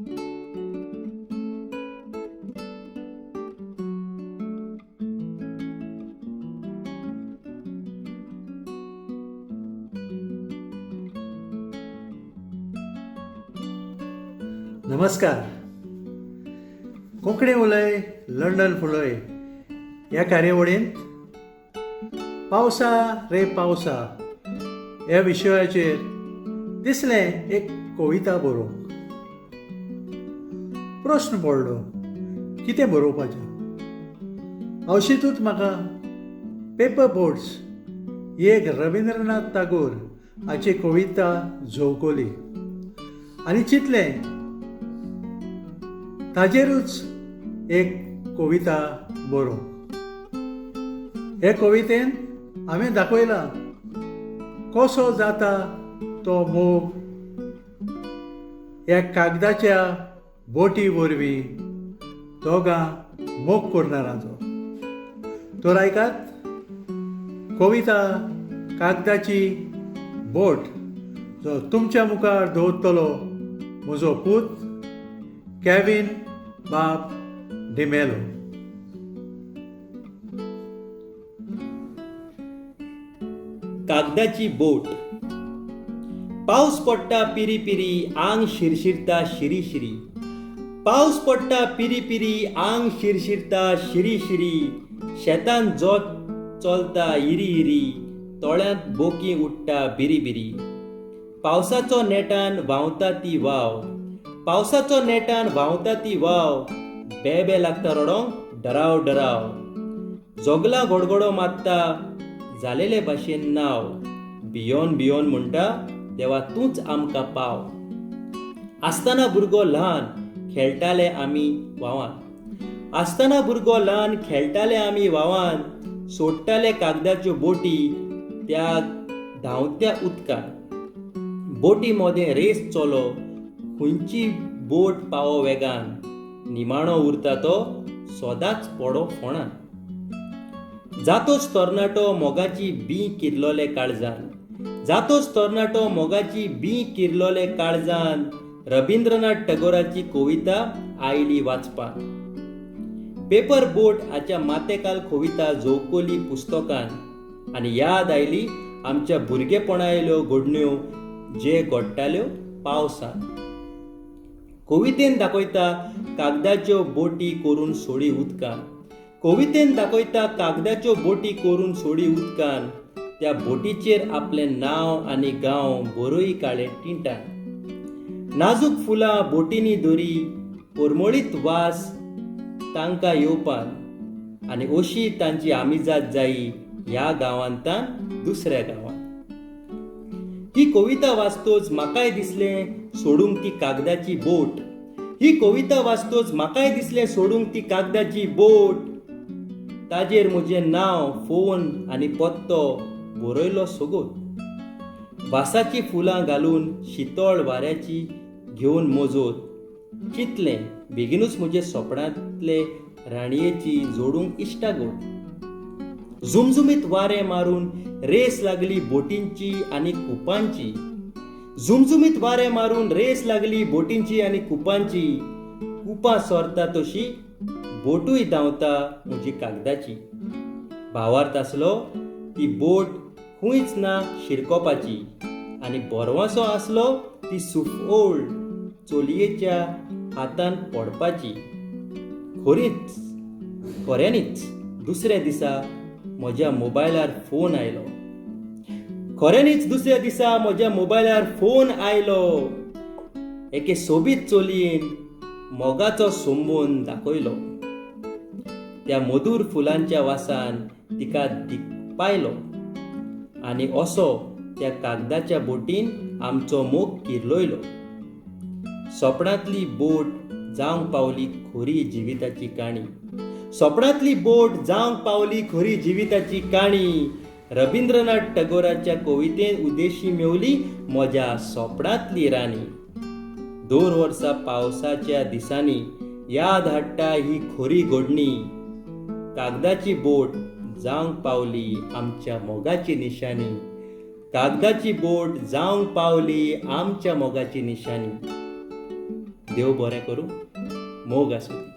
नमस्कार. कोंकणी उलय लंडन फुलय ह्या कार्यावळींत पावसा रे पावसा ह्या विशयाचेर दिसलें एक कविता बरोवंक. प्रश्न पडलो कितें बरोवपाचें. अशीतूच म्हाका पेपर बोट्स ही एक रविंद्रनाथ टागोर हाची कविता झोंवकली आनी चिंतलें ताजेरूच एक कविता बरोवंक. हे कवितेन हांवें दाखयला कसो जाता तो मोग ह्या कागदाच्या बोटी वरवीं दोगां मोग करनारांचो. तर आयकात कविता कागदाची बोट जो तुमच्या मुखार दवरतलो म्हजो पूत केविन बाब डिमेलो. कागदाची बोट. पावस पडटा पिरी पिरी आंग शिरशिरता शिरी शिरी. पावस पडटा पिरी पिरी आंग शिरशिरता शिरी शिरी. शेतान जोत चलता इरी इरी. तोळ्यांत बोकी उडटा बिरी बिरी. पावसाचो नेटान व्हांवता ती वाव. पावसाचो नेटान व्हांवता ती वाव. बेबे लागता रडोंक डराव डराव. जोगला गडगडो मारता जालेले भाशेन नाव. भियोन भियोन म्हणटा देवा तूंच आमकां पाव. आसतना भुरगो ल्हान खेळटाले आमी वावान. आसतना भुरगो ल्हान खेळटाले आमी वावान. सोडटाले कागदाच्यो बोटी त्या धांवत्या उदकान. बोटी मोदें रेस चलो खंयची बोट पावो वेगान. निमाणो उरता तो सोदाच पडो फोणान. जातोच तरणाटो मोगाची बीं किरलोले काळजान. जातोच तरणाटो मोगाची बीं किरलोले काळजान. रविंद्रनाथ टागोराची कविता आयली वाचपाक. पेपर बोट हाच्या मातेकाल कविता झोंवकली पुस्तकान आनी याद आयली आमच्या भुरगेपणायल्यो घडण्यो जे घडटाल्यो पावसान. कवितेन दाखयता कागदाच्यो बोटी करून सोडी उदकान. कवितेन दाखयता कागदाच्यो बोटी करून सोडी उदकान. त्या बोटीचेर आपलें नांव आनी गांव बरोय काळे टिंटान. नाजूक फुलां बोटींनी दोरी परमळीत वास तांकां येवपान. आनी अशी तांची आमिजाद जायी ह्या गांवांतान दुसऱ्या गांवांत. ही कविता वाचतोच म्हाकाय दिसलें सोडूंक ती कागदाची बोट. ही कविता वाचतोच म्हाकाय दिसलें सोडूंक ती कागदाची बोट. ताजेर म्हजें नांव फोन आनी पत्तो बरयलो सगोत. वासाची फुलां घालून शितळ वाऱ्याची घेवन मोजोत. चिंतलें बेगीनूच म्हजे सोपणांतले राणयेची जोडूंक इश्टागोट. झुमझुमीत वारें मारून रेस लागली बोटींची आनी कुपांची. झुमझुमीत वारें मारून रेस लागली बोटींची आनी कुपांची. कुपां सोरता तशी बोटूय धांवता म्हजी कागदाची. भावार्थ आसलो ती बोट खंयच ना शिरकोपाची आनी बोरवांसो आसलो ती सुफोळ चलयेच्या हातान पडपाची. खऱ्यांनीच दुसऱ्या दिसा म्हज्या मोबायलार फोन आयलो. खऱ्यांनीच दुसऱ्या दिसा म्हज्या मोबायलार फोन आयलो. एके सोबीत चलयेन मोगाचो सोंबून दाखयलो. त्या मधुर फुलांच्या वासान तिका दिखपायलो आनी असो त्या कागदाच्या बोटीन आमचो मोग किरलोयलो. सोपणांतली बोट जावंक पावली खरी जिविताची काणी. सोपणांतली बोट जावंक पावली खरी जिविताची काणी. रविंद्रनाथ टागोराच्या कवितेन उदेशी मेवली म्हज्या सोपणांतली राणी. दर वर्सा पावसाच्या दिसांनी याद हाडटा ही खरी घडणी. कागदाची बोट जावंक पावली आमच्या मोगाची निशाणी. कागदाची बोट जावंक पावली आमच्या मोगाची निशाणी. देव बरें करूं मोग आसूं दी.